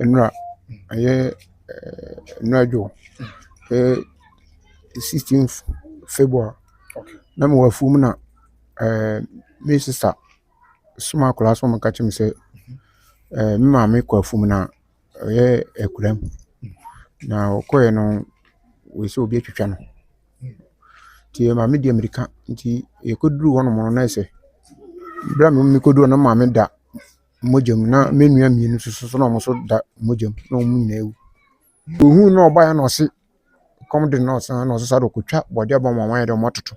enra aye nradwo 16th February na me wafum na me sister suma class mo ka chim say me mama kwa fum na aye ekuram na okoye no we say obi atwetwa no ti mama di America nti e koduru wono mo na say bra me koduru na mama da mojam na menua mienu so na mo so da mojam na mo nyina ewu ohu na oba ya na ose come the nurse na ose sado kotwa body aba mama ya de mototo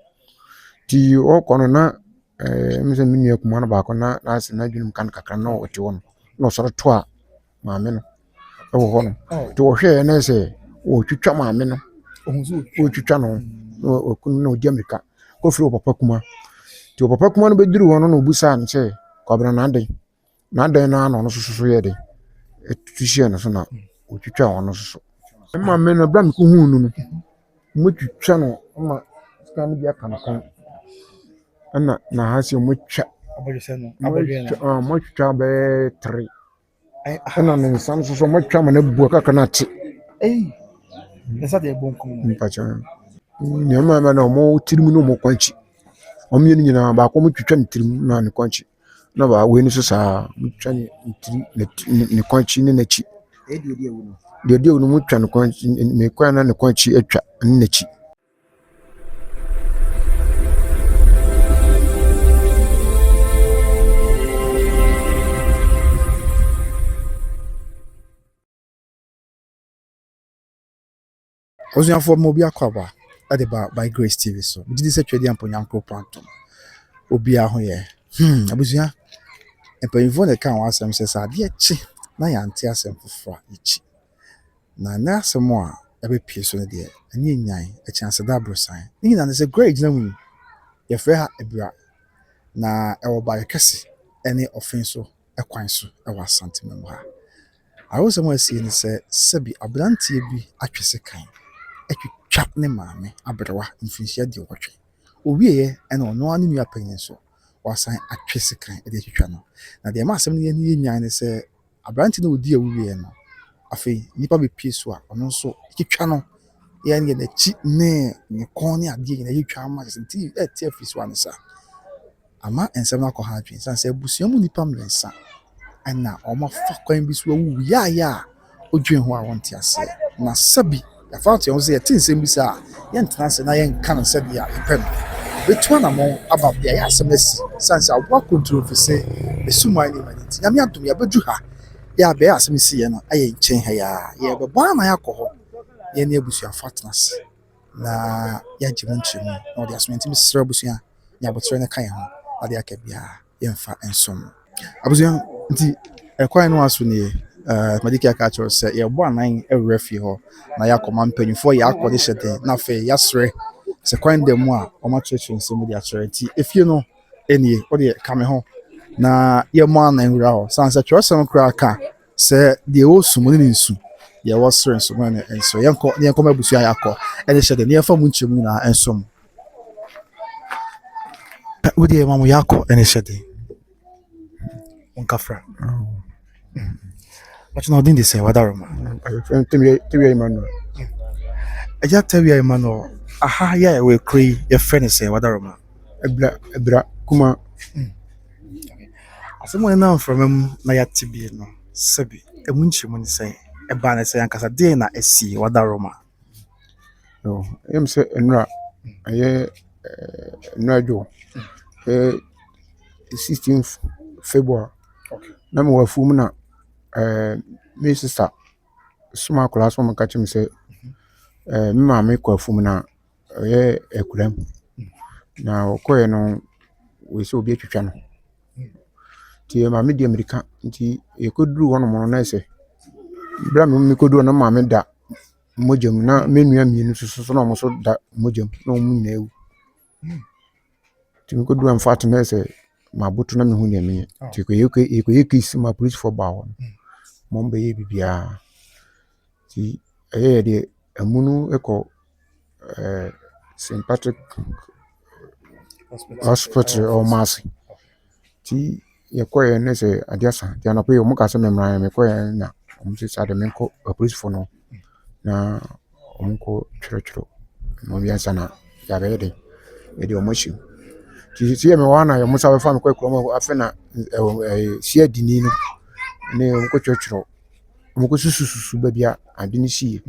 ti o kono na me se menua kuma na ba ko na ase na dwunum kan kakra na o ti wono na so to a mama no e wo hono ti wo hwe na se o twetwa mama no o twetwa no o kunu na o di America ko firi o papa kuma ti o papa kuma no beduru wono na obusa an se kwabra na den na no so ye de etuhie no so na o twetwa wono so mama no bra me ko hu nu no mo twetwa no ma scan bi aka no kon na ha se mo twa mo twetwa be 3 ana no sam so mo twa ma na bu aka na te esa de bon kom mpacha ni mama na mo tirimu no mo kwanchi o me nyina ba ko mo twetwa tirimu na ne kwanchi na ba we ni so sa mo twa ni tiri ne kwanchi ne nachi de wo no mo twa ne kwanchi me kwa na ne kwanchi atwa ne nachi Ozuafo mo bi akwaba ade ba by Grace TV so bi di se twedi amponyanko panto obi a ho ye abusua empanyinfo ne kan wasem se sa de echi na ya ante asem fofora echi na asem a ebe pie so ne de ani nyan e chance da brosan ni na se great na mu ye fre ha ebra na e wo ba kese ene offense e kwan so e wa santimem ha awo se mo asi ni se sebi abrantie bi atwese kan etwetwa ne maame abrewa mfinhia di wotwe owieye ena ono anu nua panyin so wasan atwese kan e de etwetwa no na de ma asem ne ye nyan ne se abrantie no odi awuwie no afei nipa be pie so a ono so etwetwa no ye ne na chi ne kon ne ade ne etwetwa ma se ti ti afisi wan sa ama ensem na ko ha adwen san se busuamu nipa mlensa ana oma fa kwan bi so awu ya odwen ho a wonte ase na sabi ya fault yon say tin sem bi sa ye ntena se na ye nka no se dia epem betu na mo aba bia ya asem asi san se awa controversy esuma ni maniti na me adum ya bedu ha ya be asem si ye no aye nchen ha ya ye be bo na ya koho ye ne abusua fatness na ya jimu nchemu na odi asmenti mi sira abusua ya botre ne kan ho ade aka bia ye mfa ensom abusua nti ekwan no aso ne medika ka cho se ye bo anan ewre fi ho na ya koma mpanyifo ya akode hyede na fe ya sre se kwan dem a o ma church nsem di achority efie no enie o de ka me ho na ye mo anan wura ho san se chosem kra ka se de o sumu ni nsu ye wo sre nso na enso ye ko mabusu ya akọ ene hyede ne fa mu nchemu na ensom wo de mamu yakọ ene hyede onkafra But no, didn't say what I remember. Tewia Emmanuel I just tell you, Emmanuel. Aha, yeah, we create your friend say what I remember. ebra kuma Someone now from him, na yatibi no. Sebi, a munchi money say, a banner say, and Casadena, a see what I remember. no em se enra aye nradwo 16th February na me wafum na me sister suma class mo ka chim say me mama kwa fum na aye ekuram na okoye no we say obi atwetwa no ti mama di America nti e koduru wono mo na say bra me koduru na mama da mojam na menua mienu so na mo so da mojam na mo nyina ewu ti me koduru am fat na say mabutu na me hu ne me ti ko yekis ma police for bawo mo mbe ye bibia ti aye de amunu eko St. Patrick Hospital or Mercy ti ye koye ne say adiasa ti anapo ye mo ka se memra me koye na sɛ saa de menkɔ apolisifoɔ no na ɔmo twerɛtwerɛ ma wiasa na yɛabɛyɛ den yɛde ɔmo ahyɛ mu nti sɛ yɛ mewɔ na ɔmo sa bɛfa me kɔ kurom afei na sia dini no ne ɔmo twerɛtwerɛ ɔmo susu baabi a ade no sie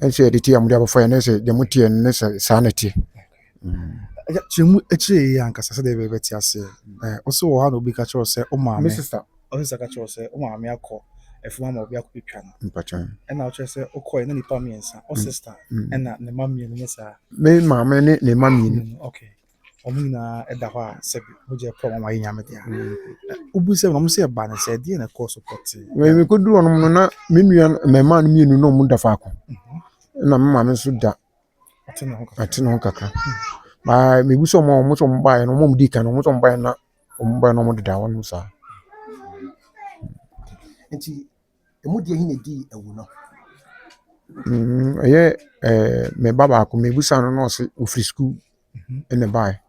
ɛnsɛ yɛde tie ɔmo de abɛfa yɛ ne sɛ deɛ mo tie no ne sɛ saa na tie kyerɛmu akyire yi ankasa sɛ deɛ bɛbɛte ase ɔsɛ wɔ ha na obi ka kyerɛ sɛ wo maame me sister ɔsɛ ka kyerɛ sɛ wo maame akɔ afuma ma obi akɔtwa no mpatwan ɛna ɔkyerɛ sɛ wokɔɛ na nipa mmiɛnsa wo sister ɛna ne ma mmienu ne saa me maame ne ne ma mmienu okay ɔmo nyinaa ɛda hɔ a sɛbi wogye pɔ ɔmo ayɛ nyame deɛ wobu sɛ ɔmo sɛ ɛba ne sɛ ɛdeɛ na ɛkɔɔ so pɔtee me kɔduru ɔnom no na me nua mɛma no mmienu na ɔmo da faako na me maame nso da ate ne ho kakra ba mebu sɛ ɔmo sɛ ɔmo baeɛ no ɔmo di kan ɔmo sɛ ɔmo baeɛ na ɔmo deda hɔ no saa nti emu deɛ hin na di ewu no ɛyɛ me ba baako mebu sa no na ɔse ofiri school ɛna baeɛ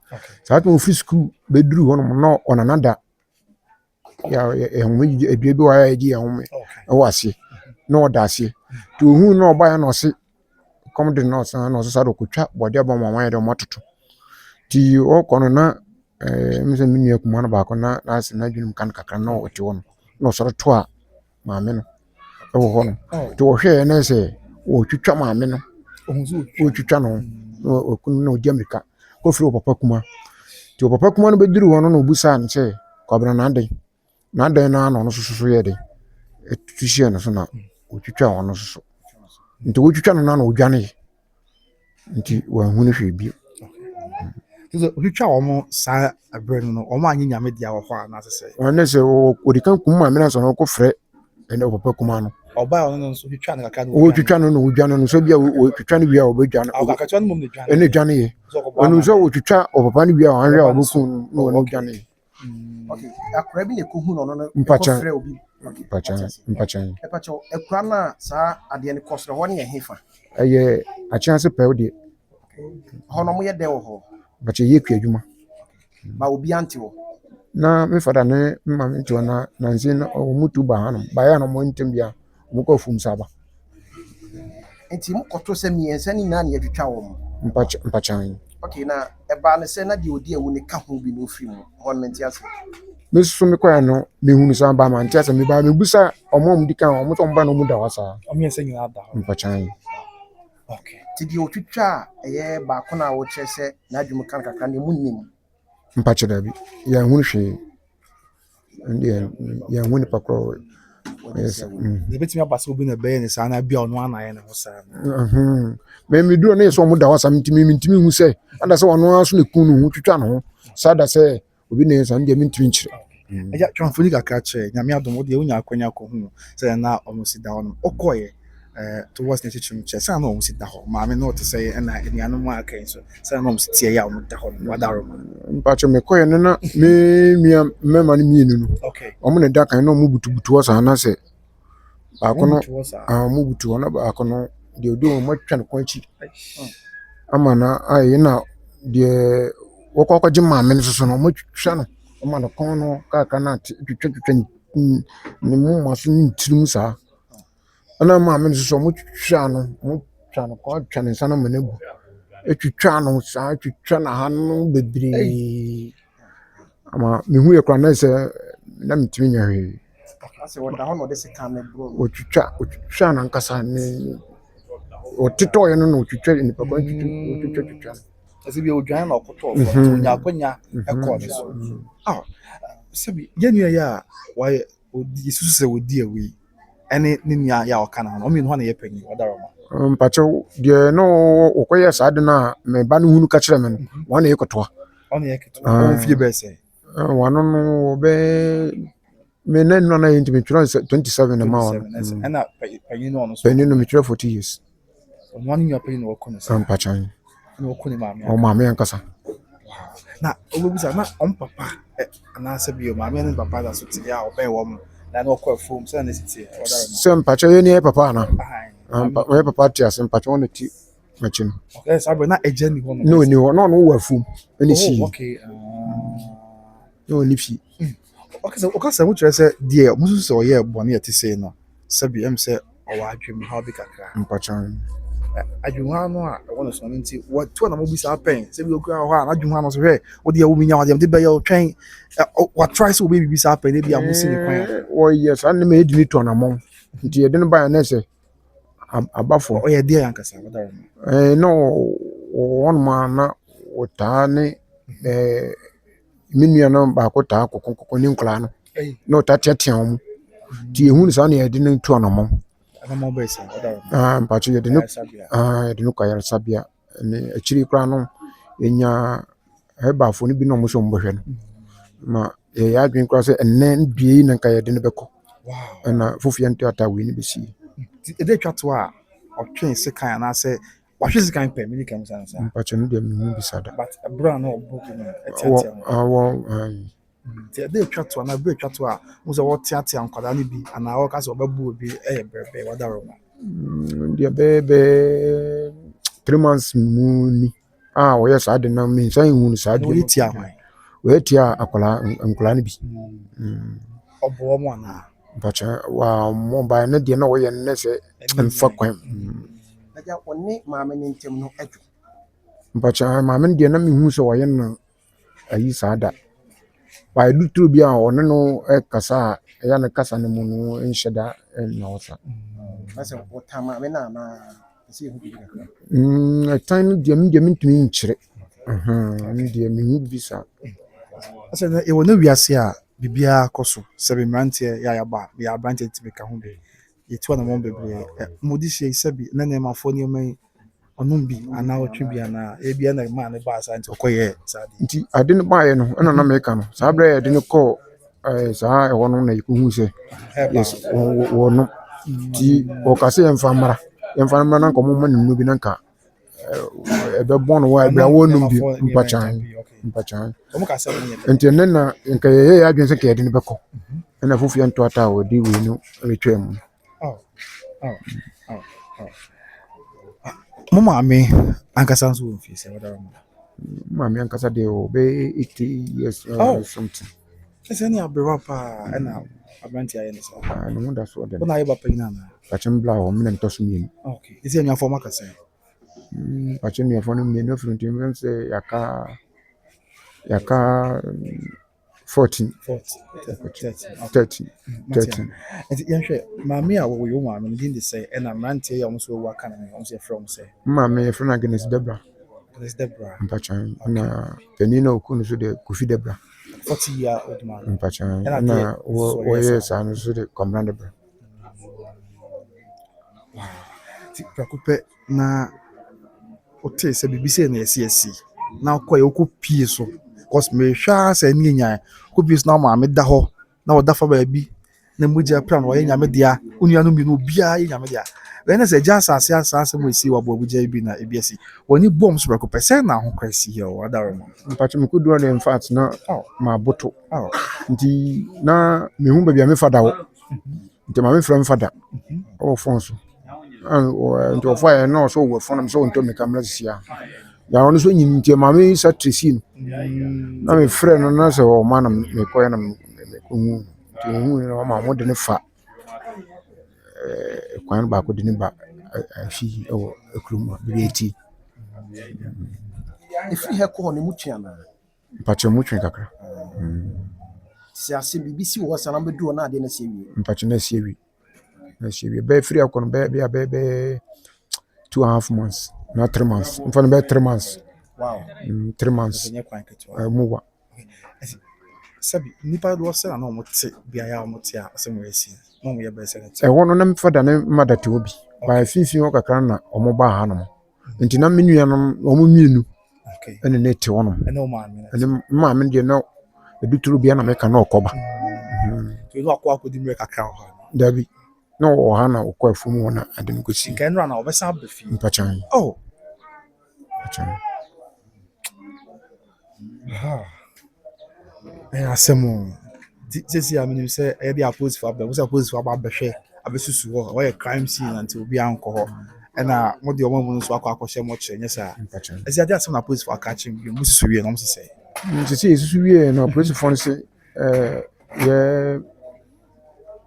saa tuma ofiri school bɛduru hɔ nom na ɔnanada ɛhome adua bi wɔ a yɛgye ɛhome ɛwɔ aseɛ na ɔda aseɛ nti ohun na ɔbaeɛ na ɔse kɔm de na ɔse saa de ɔkɔtwa bɔde aba ma ɔmayɛ dɛ ɔmo atoto nti ɔkɔ no na mesɛ me nua kuma no baako na ase na adwenem ka no kakra na ɔte hɔ no na ɔsɔre to a maame no ɛwɔ hɔ no nti ɔhwɛɛ na sɛ ɔtwitwa maame no ɔtwitwa no na ɔkunu na ɔdi amirika kɔfiri ɔpapa kuma nti ɔpapa kuma no bɛduru hɔ no na ɔbusaa no sɛ kwabena n'adan no a na ɔno soso yɛ den ɛtutu hyia no so na ɔtwitwa ɔno soso nti ɔtwitwa no na ɔdwane nti wɔanhu no hwɛ bio so ɔtwitwa ɔmo saa abrɛ no ɔmo anyɛ nyame deɛ wɔ hɔ a na sɛ ɔne sɛ ɔde kan kum maame no sɛ no ɔkɔfrɛ ɛne ɔpapa kuma no ɔbaa ɔno nso twitwa no kakra no ɔtwitwa no na ɔdwane no so bia ɔtwitwa no wie a ɔbɛdwane ɔkakatwa no mom ne dwane ɛne dwane yɛ ɔno sɛ ɔtwitwa ɔpapa no wie a ɔanhwɛ a ɔbɛkum no na ɔne dwane yɛ okay akora bi na ekohu no no Mpakya. kɔfrɛ obi mpakyan ɛpakyɛw akora na saa adeɛ no kɔsrɛ hɔ ne yɛ hefa ɛyɛ akyease pɛw deɛ hɔ no mo yɛ dɛ wɔ hɔ mpakya yɛ kua adwuma ba obi ante hɔ na me fada ne maame nti hɔ na nansi na ɔmo tu ba hanom baeɛ a na ɔmo ntɛm bia ɔmo kɔ afum saba nti mo kɔto sɛ mmiɛnsa ne nyinaa na yɛtwitwa wɔn mpakyan okay na ɛbaa ne sɛ na deɛ odi ewu ne ka ho bi na ofiri mu hɔ no nti ase me soso me kɔɛ no mehunu saa ba ma nti asɛ me ba mebusa ɔmo di kan ɔmo sɛ ɔmo ba na ɔmo da hɔ saa ɔmo yɛ sɛ nyinaa da hɔ mpakyan okay nti deɛ otwitwa a ɛyɛ baako na wɔkyerɛ sɛ n'adwuma kan kakra na emu nim mpakya dabi yɛnhunu hwee ɛndeɛ yɛnhu nipa korɔ yɛbɛtumi aba sɛ obi na ɛbɛyɛ ne saa na bia ɔno anayɛ ne ho saa me meduro ne sɛ ɔmo da hɔ saa mentimi hu sɛ ada sɛ ɔno ara so ne kun no ho twitwa no ho saa da sɛ obi ne saa ndeɛ mentimi nkyerɛ ɛgya twamfoni kakra kyerɛ nyame adom wodeɛ wonya akwanya kɔhu sɛ na ɔmo si da hɔ no ɔkɔɛ towards ne kyikyim kyerɛ sɛ na ɔmo si da hɔ maame no ɔte sɛ ɛna anuanom a aka yi so sɛ na ɔmo si tie yɛ a ɔmo da hɔ no wada roma mpakyɛ mekɔɛ no na me nua mmarima no mmienu no okay ɔmo ne da kan na ɔmo butubutu hɔ saa na sɛ baako no ɔmo butu hɔ na baako no deɛ odi wɔn atwa ne kɔn akyi ama na ayɛ na deɛ wɔkɔ akɔgye maame no soso no ɔmo atwitwa no ɔmo ne kɔn no kakra na twitwa ne mu ma so ne tirim saa ɛna maame no soso ɔmo twitwa no ɔmo twa no kɔn atwa ne nsa no ma no abu atwitwa no saa atwitwa na ha no bebree ama mehu yɛ kora na sɛ na metumi nya hwee ase wɔda hɔ na ɔde sika no bro otwitwa na nkasa ne otitɔɔ no na otwitwa nipa kwan twitwa ɛsɛ bi odwan na ɔkɔtɔ ɔfɔ onya akwanya ɛkɔ ne so sɛbi yɛnua yɛ a wayɛ odi susu sɛ wodi awi ɛne ne nua yɛ a ɔka na ho ɔmo no hɔ na yɛ panyin wada roma mpakyɛw deɛ no wɔkɔyɛ saa de no a me ba no hunu ka kyerɛ me no wɔn na yɛkɔtoa ɔno yɛ ketewa ɔmo fie bɛɛ sɛ wɔno no wɔbɛ me na nua na yɛ ntimi twerɛ 27 na ma wɔn ɛna panyin no ɔno so panyin no metwerɛ 40 years ɔno ano nua panyin no wɔkɔ no sɛ mpakyɛw na wɔkɔ ne maame ɔ maame ankasa na ɔbɛbusa na ɔm papa anaasɛ bio maame ne papa da so te a ɔbɛn wɔn na ɔkɔ afuom sɛ na siti wada roma sɛ mpakyɛw yɛ ne yɛ papa ana ɔyɛ papa te ase mpakyɛw wɔn na ti makyi no okay sabe na agya ni hɔ na oni hɔ na ɔno wɔ afuom ɛne si okay na ɔni fi okay sɛ mo kyerɛ sɛ deɛ mo so sɛ ɔyɛ bɔne ɛte sei no Sabi say or adwum how be kakra. mpachan Adwum ha no a won so nti what to na mo bisa pen say we okura ho a adwum ha no so hwe wo de wo minya wo de be ye twen what try so we bisa pen e bia mo si ni kwan. o yes an me edini to na mom nti ye de no ba na se abafo O ye dia yankasa what are no one man na ota ne minua no ba ko ta kokon ni nkla no no ta tetea mu ti ehun sa na ye de no to na mom na mo be say what are mpacho ye de no ye de no kwayar sabia ne achiri kra no enya hebafo no bi no mo so mbohwe no ma ya adwen kra se enne due na nka ye de no beko wow na fofia nto ata we ni besi e dey twa to a o twen se kan na say wa hwe se kan pe mi kan sa sa mpacho no de me hu bisada but bra na obo no etiatia dey twa to na be twa to a mo se wo tiatia nkwada ni bi ana o ka se obabu obi e brebe wadaro ma dia bebe 3 months muni we yes ade na me san hu ni sa de no yitia hwan we tia akola nkola ni bi obo mo na mpacho wa mo ba na de na we ye ne se mfa kwan Naja woni maame ne ntem no adwo. mpacho ma me de na me hu so we no ayi sada ba dutro bi a ono no kasa ya na kasa no mu no enhyeda na osa Asa wota maame na si hu bi kakra. Time de me ntumi nkyere de me hu bisa asa na e wona wiase a bibia koso se be mrantie ya ba ya branche tibe ka ho be yetu na mo bebre modi sie sabi na na mafo ni mai onum bi ana otwe bi ana e bia na ma ne ba sa nti okoye sadi nti ade no bae no na na me ka no sa bra ade no ko sa e wono na ikuhu se yes wono ti o ka se emfa mara na komo ma nnu bi na ka e be bon wa bra wonum bi mpachan o mo ka se mo nti ne na nka ye ya adwen se ka ade no beko na fofia nto ata o di we no retwam mo maame ankasa nso wo fi se wadara mo mami ankasa de o be 80 years something ese ni abrewa pa na abranti aye ne sa no wonder so de ko na ye ba pagina na pachem bla o me nto so mi okay ese nya forma ka se pachem ya fonu mi no front mi se yaka 14 30 enti ye hwe maame a wo yo maame ndin de se na abranti ya mo so wo aka na mo so from se mami front against Debra mpachan na penina okunu so de Kofi Debra 40 year old man mpachan na wo yes anu so de Comrade Debra ti prakupe na ote se bibise na esi na koye okopie so cause me hwa se ni nya kopie so na maame da ho na wo da fa ba bi na muja plan wo nya me dia unuanu bi no bia nya me dia when se ja asase mo esi wo abuja bi na ebiasi woni bom so prakupe se na ho kwasi here wo adaro mo mpachan me kudu na in fact na ma boto nti na me hu ba bia me fada wo nti ma me fra me fada o phone so nti ofo ya na so wo phone so nto me camera sia ya ono so nyin nti ma me sa tresi na me frɛ no na sɛ o ma na me koya na me hu nti hu na ma mo de ne fa kwan ba ko de ne ba afi o ekruma bi eti Efiri he ko ne mutua na. mpacho mu twen kakra Si ase bibisi wo sana bedu na ade na se wie. mpacho na siewi be free akon be 2.5 months not 3 months in fact be 3 months Wow. 3 months nya kwan keto muwa sabi nipa do se na no mo te bia ya mo te a se mo esi no mo ye be se e wono na mfada ne madate obi ba fifi o kakra na omo ba ha no nti na menua no omo mienu okay ene ne te wono ene o maame ene ma me de no eduturu bia na me ka na okoba to no akwa di mre kakra ho dabi no o ha na okwa afumu wona ade no kosi kan ra na obesa abefi mpachan oh mpachan asemo sisi amini se e dia post for abẹ wo post for abẹhwẹ abesusu ho wo crime scene until obi anko ho na mo de omo mu so akọ mo kire nya sa mpachan esi ade asem na post for akachi bi mo susu wie na mo se nti se susu wie na police phone se ye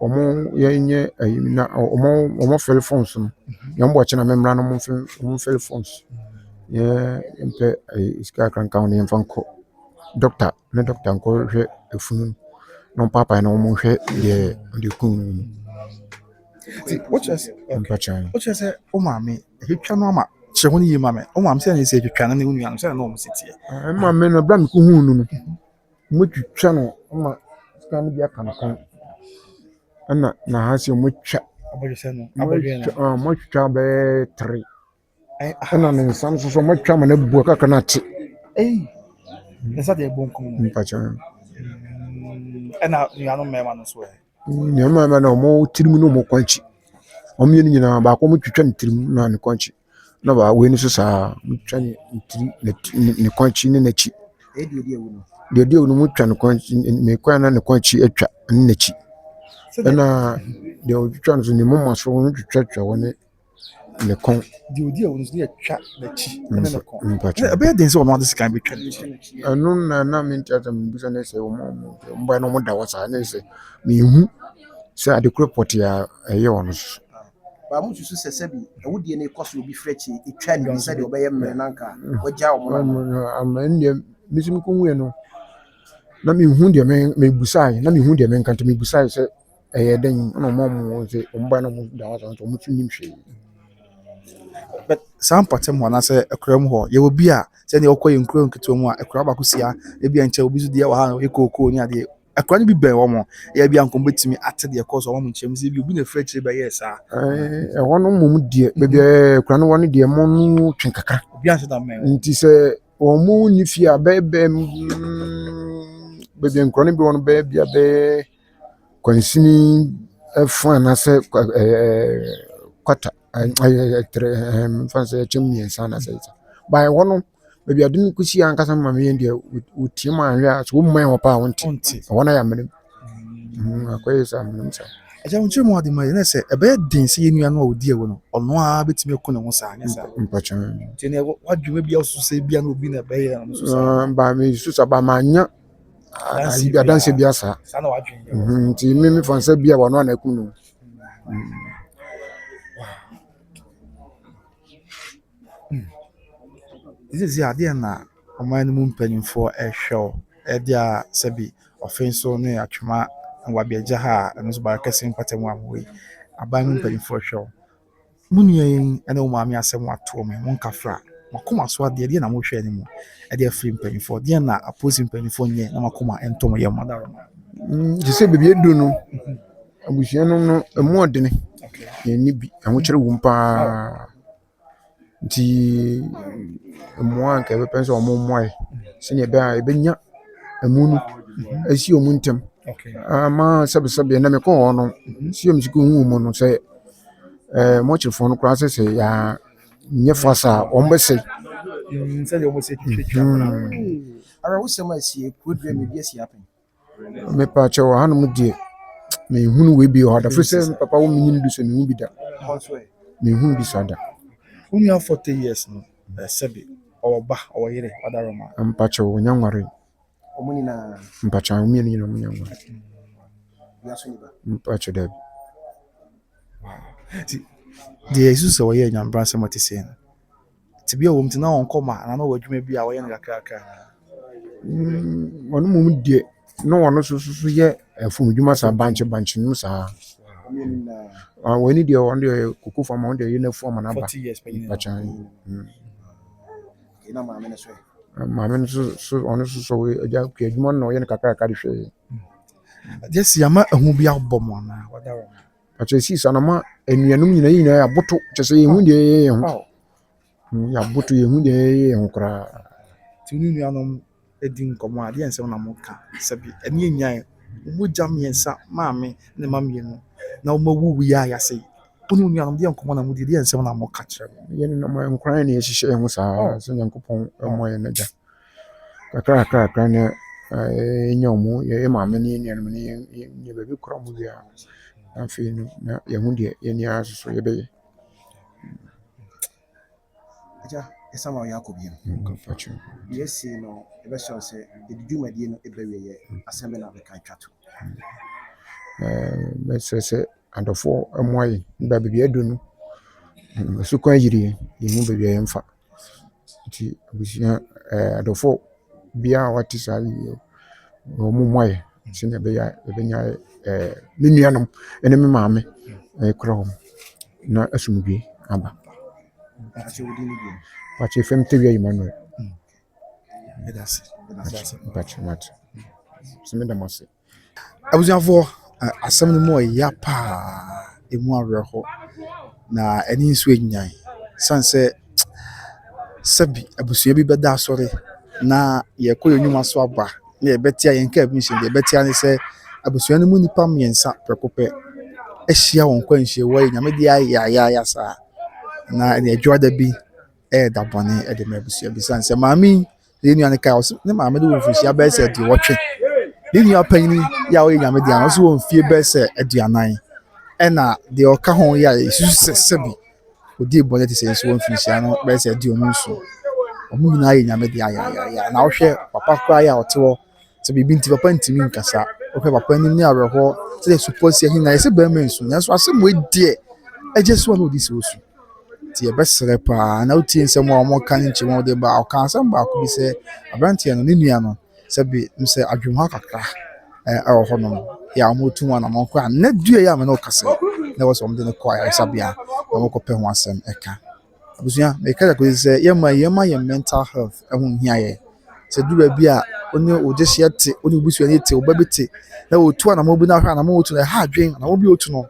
ɔmo yɛnyɛ ayi na ɔmo fɛle phones no yɛn bɔ kyɛn na mɛmra no ɔmo fɛle phones yɛ mpɛ sika kankan no yɛmfa nkɔ doctor ne doctor nkɔ hwɛ efunu na papa na ɔmo hwɛ deɛ ɔde kun no What is mpakyɛn what is o maame hwetwa no ama kyerɛ ho ne yie maame o maame sɛ ne sɛ hwetwa no ne wo nua no sɛ na ɔmo sitie ɛma me no bra me ko hu no no mo twitwa no ma sika no bi aka no kon ɛna na ha sɛ mo twa abɔdwe sɛ no abɔdwe no mo twitwa bɛ 3 ai ɛna ne nsa no so mo twa ma na bu aka na te ne sa de bonkum no mpakyɛn ɛna nua no mɛma no so ne ma na mo tirim no mo kwanchi ɔmo yɛ nyina ba ko mo twitwa ne tirim na ne kwanchi na ba we ni so saa mo twa ne tiri ne kwanchi ne n'akyi deɛ no mo twa ne kwanchi me kwan na ne kwanchi atwa ne n'akyi ɛna deɛ otwitwa no so ne moma so no twitwa wɔ ne kon di odi a wo no so ne atwa n'akyi ɛna ne kɔn mpakyɛn ɛbɛyɛ den sɛ ɔno ade sika betwa n'akyi ɛno na me ntiata me bisa ne sɛ ɔmo ba no mo da wɔ saa ne sɛ me hu sɛ ade koro pɔte a ɛyɛ wɔ no so ba mo susu sɛ sɛ bi awudie ne kɔ so obi frɛkyi etwa ne bisa de ɔbɛyɛ mmerɛ nanka wɔgya ɔmo na ama ndɛ misim ko hu no na me hu deɛ me busae na me hu deɛ me nkanta me busae sɛ ɛyɛ den na ɔmo sɛ ɔmo ba no mo da wɔ saa ɔmo tun nim hwee but saa mpɔtem hɔ anaasɛ akura mu hɔ yɛwɔ bi a sɛdeɛ wɔkɔ yɛ nkuro nketewa mu a akura baako sia ebi nkyɛn obi so deɛ wɔ ha no yɛ kookoo ne adeɛ akura no bi bɛn wɔn yɛ bi a nkɔm betumi ate deɛ kɔ so wɔn nkyɛn mu sɛ bi obi na efiri akyire bɛyɛ saa ɛhɔ no mom deɛ baabi akura no wɔ no deɛ mo no twen kakra obi anhyɛ da mmɛn nti sɛ wɔn mo ni fie a baabi nkura no bi wɔ no bɛɛ kwansini ɛfo anaasɛ kwata fancy chim mmiɛnsa na sɛ by hɔ no baabi ade no kɔsi ankasa ma me deɛ wotie ma anhwɛ a so wo mman wɔ pa a wonte hɔ na yɛamenem akɔyɛ sɛ amenem sa agya wo nkyerɛ mu ade ma yɛ ne sɛ ɛbɛyɛ den sɛ yɛ nua no a ɔdi ɛwɔ no ɔno a bɛtumi aku ne ho saa nyɛ saa mpakyɛn nti ne wadwuma bi a woso sɛ bia na obi na ɛbɛyɛ no so saa ba me susa ba ma anya adanse bi asa saa na wadwene nti me fansa bi a wɔno na aku no This adeɛ na ɔman no mu mpanyinfoɔ ɛhwɛ o ɛde a sɛbi ɔfe nso ne atwoma wabiagya ha a ɛno nso barakɛse mpata mu amoyi aban mu mpanyinfoɔ hwɛ o mu nua yi ɛne wo maame asɛm atoɔ me mo nkafra makoma so adeɛ deɛ na mohwɛ ne mu ɛde afiri mpanyinfoɔ deɛ na aposi mpanyinfoɔ nyɛ na makoma ɛntɔm yɛ mo adaroma gye sɛ baabi edu no abusua no ɛmu ɔdene yɛni bi ahokyere wɔ mu paa nti mmoa nka ɛbɛpɛ sɛ ɔmo mmoae sɛnea ɛbɛyɛ a ɛbɛnya ɛmu no asi ɔmo ntɛm ama sɛbesɛbe na mekɔ hɔ no si ɔmo sika hu mu no sɛ mɔkyerefoɔ no koraa sɛ yɛ nyɛ fasa a ɔmo bɛsɛe sɛdeɛ ɔmo sɛ twitwa ara wosɛm asie kuro me bi asi apɛn mepa kyɛw hanom deɛ mehunu wei bi hɔ da firi sɛ papa wo menyini bi so mehu bi da mehu bi sa da wo nua 40 years no sɛbi ɔwɔ ba ɔwɔ yere wadaroma mpakyɛw ɔnya nware ɔmo nyinaa mpakyɛw ɔmo nyinaa ɔmo nya nware wiase ni ba mpakyɛw dabi deɛ yesu sɛ wɔyɛ nyambra sɛ mɔte sɛ no te bi a wɔm te na wɔnkɔ ma na wɔ adwuma bi a wɔyɛ no kakrakra ɔno mom deɛ na ɔno so yɛ afum dwuma saa bankye no saa wani deɛ ɔno deɛ koko fam ɔno deɛ yɛ na fam na ba 40 years mpakyɛw na maame no so maame no so ɔno so agya kua adwuma no na ɔyɛ no kakrakra de hwɛ deɛ si ama ahu bi abɔ mo anaa wadaroma mpakyɛw si sa na ma anuanom nyinaa aboto kyɛ sɛ yɛhu deɛ yɛyɛ ho yɛaboto yɛhu deɛ yɛyɛ ho koraa nti ne nuanom edi nkɔmɔ a deɛ nsɛm na moka sɛbi ɛne nyan mogya mmiɛnsa maame ne ma mmienu na wɔmawu yi a yɛasɛ wone wo nuanom deɛ nkɔmɔ na modi deɛ nsɛm na moka kyerɛ yɛne nam nkran ne yɛhyehyɛ ho saa sɛ nyankopɔn mmɔ yɛn agya kakrakra ne ɛnya ɔmo yɛ maame ne nuanom ne yɛ baabi kora mo wie a afei no na yɛhu deɛ yɛni ara so yɛbɛyɛ agya ɛsɛ ma ɔyɛ akɔ biam yɛsi no ɛbɛhyɛ sɛ ɛdi dwumadie no ɛbɛwie yɛ asɛm na bɛka twa to mɛsrɛ sɛ adɔfoɔ mmoa yɛn ba baabi adu no asukwan yiri yɛn mu baabi a yɛmfa nti abusua adɔfoɔ biara a wɔte saa wɔn mu mmoa yɛn sɛnea ɛbɛyɛ a yɛbɛnya me nuanom ne me maame kora hɔ na asomdwie aba wakyɛ fam tewia Emmanuel abusuafoɔ asɛm no mu ɔyɛ paa emu awerɛhɔ na ɛne nso anyan san sɛ sɛbi abusua bi bɛda asɔre na yɛkɔ yɛn nnwuma so aba na yɛbɛtia yɛn ka bi nhyɛ deɛ yɛbɛtia ne sɛ abusua no mu nipa mmiɛnsa prɛko pɛ ahyia wɔn kwanhyia wɔ yɛ nyame de ayɛ saa na ɛne adwoada bi ɛɛda bɔne ɛde ma abusua bi san sɛ maame yi nua ne ka ne maame de wɔ mfihyia bɛyɛ sɛ aduɔwɔtwe ne nua panyin yi a ɔyɛ nyame de ano nso wɔ mfie bɛyɛ sɛ aduanan ɛna deɛ ɔka ho yɛ a yɛsusu sɛ sɛbi odi bɔne te sɛ nso wɔ mfihyia no bɛyɛ sɛ aduonu nso ɔmo nyinaa yɛ nyame de ayɛ na wohwɛ papa koraa yɛ a ɔte hɔ sɛ biribi nti papa ntumi nkasa wohwɛ papa anim ne awerɛhɔ sɛ supɔ si ahi na yɛsɛ bɛrima nsu nanso asɛm wɔ deɛ agye so a na ɔdi sɛ ɔsu nti yɛbɛsrɛ paa na wotie nsɛm a ɔmoka ne nkyɛn wɔde ba ɔka asɛm baako bi sɛ aberanteɛ no ne nua no sɛbi sɛ adwumha kakra ɛwɔ hɔnom yɛ a ɔmo tu wɔn anam ɔkɔ a na dua yɛ a mene ɔkasa na ɛwɔ sɛ ɔmo de no kɔ ayaresabea na ɔmo kɔpɛ ho asɛm ɛka abusua meka da kɔsi sɛ yɛma yɛn mental health ɛho nhia yɛ sɛ du baabi a ɔne ogyehyeɛ te ɔne obusuani te ɔba bi te na ɔtu anam bi na ahwɛ anam ɔtu no ɛha adwen anam bi ɔtu no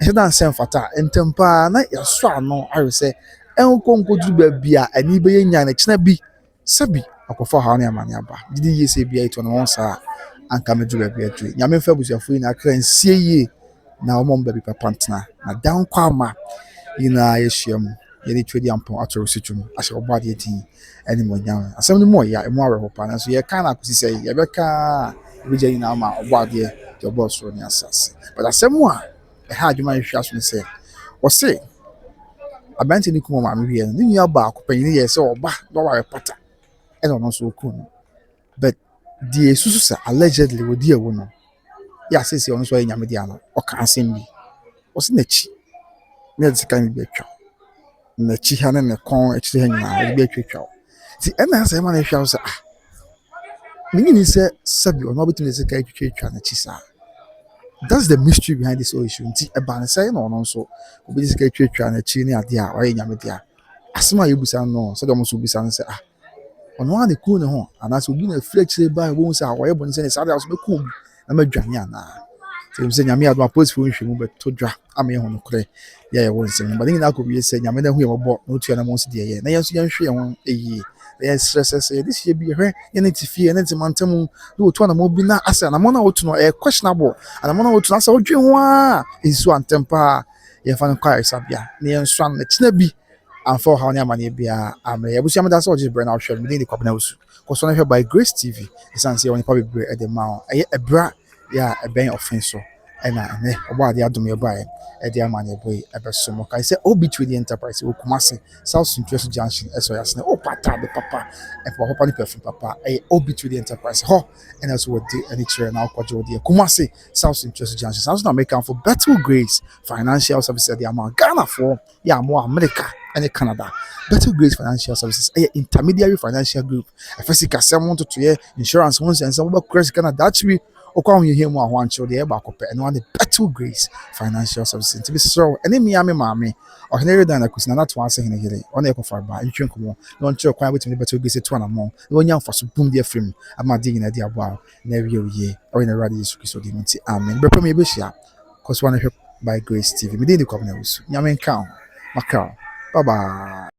ɛhyɛ da nsɛm fata ntɛm paa na yɛsɔ ano ayɛ sɛ ɛnkɔ nkɔduru baabi a ani bɛyɛ nya na kyena bi sɛbi akɔfa ha ne amane aba didi yie sɛ bia ɛto no wɔn saa anka meduru baabi aduru nyame mfa abusuafo yi na akra nsie yie na wɔn baabi papa ntena na dan kɔ ama nyinaa yɛhyia mu yɛde twɛdi ampɔn atɔre si twom ahyɛ ɔbɔ adeɛ din ɛne mo nyam asɛm no mu ɔyɛ emu awerɛhɔ paa nanso yɛka na akosi sɛ yɛbɛka ebigya nyinaa ma ɔbɔ adeɛ deɛ ɔbɔ soro ne asase but asɛm a ɛha adwuma yɛhwɛ aso ne sɛ ɔse abɛnti ne kuma maame wie no ne nua baako panyin yɛ sɛ ɔba na ɔware pata ɛna ɔno nso oku no but deɛ esusu sɛ allegedly wodi ɛwo no yɛ asese ɔno nso ɔyɛ nyame deɛ ano ɔka asɛm bi ɔse n'akyi na yɛde sika no bi atwa n'akyi ha ne ne kɔn akyire ha nyinaa yɛde bi atwa nti ɛna asɛ ɛma no ahwɛ awo sɛ menyini sɛ sɛbi ɔno ɔbɛtumi de sika atwa n'akyi saa that's the mystery behind this whole issue nti ɛba ne sɛ na ɔno nso obɛde sika atwa n'akyi ne adeɛ a ɔyɛ nyame deɛ asɛm a yɛbusa no sɛdeɛ ɔmo nso busa no sɛ ɔno a ne kun ne ho anaasɛ obi na afiri akyire ba a wɔn sɛ ɔyɛ bɔne sɛ ne saa deɛ ɔso bɛkum obi na madwane anaa sɛ nyame adom apolisifoɔ nhwɛ mu bɛto dwa ama yɛho nokorɛ yɛ yɛwɔ nsɛm no ba ne nyinaa kɔwie sɛ nyame no hu yɛ mmɔbɔ na ɔtua no ma nso deɛ yɛ na yɛn nso yɛnhwɛ yɛn ho ɛyie na yɛsrɛ sɛ yɛde hyɛ bi yɛhwɛ yɛne te fie yɛne te mantam na wɔtu anammɔ bi na asɛ anammɔ no a wɔtu no ɛyɛ questionable anammɔ no a wɔtu no asɛ wodwe ho a ɛsi so antɛm paa yɛmfa no kɔ ayaresabea na yɛnsoa no nakyina bi amfa ɔhaw ne amanneɛ biara ammerɛ yɛabusua meda sɛ ɔgye berɛ na wohwɛ no mede ne kwabena wo su kɔ so no hwɛ by Grace TV ɛsiane sɛ yɛwɔ nipa bebree ɛde ma wo ɛyɛ ɛberɛ yɛ a ɛbɛn ɔfen so ɛna ɛnɛ ɔbɔ adeɛ adom yɛbaeɛ ɛde ama ne ɛbɔ yi ɛbɛso mo kae sɛ Obi Trading Enterprise wɔ Kumasi South Central Junction ɛsɔ yɛasene pata de papa ɛpɔ papa ne perfume papa ɛyɛ Obi Trading Enterprise hɔ ɛna so wɔde ani kyerɛ na wokɔgye wo deɛ Kumasi South Central Junction saa so na American for Better Grace Financial Services ɛde ama Ghanafoɔ yɛ amoa America ɛne Canada Better Grace Financial Services ɛyɛ intermediary financial group ɛfɛ sikasɛm ho ntotoyɛ insurance ho nsɛnsɛm wobɛkora sika na daakye bi okwa ho yɛ mu aho ankyerɛ deɛ ɛba akɔpɛ ɛno ane Better Grace Financial Services nti bisrɛ ɛne mmea me maame ɔhene redan na kusi na nato ase hene here ɔna ɛkɔfa ba ntwe nkɔmɔ na ɔnkyerɛ kwan betumi Better Grace to anamɔ na ɔnya mfaso bum deɛ frim ama de nyina de aboa na awie oye ɔyɛ na radio Yesu Kristo de nti amen bɛpɛ me yɛbɛhyia kɔso na hwɛ by Grace TV me de kwabena wusu nyame nka ho makao bye bye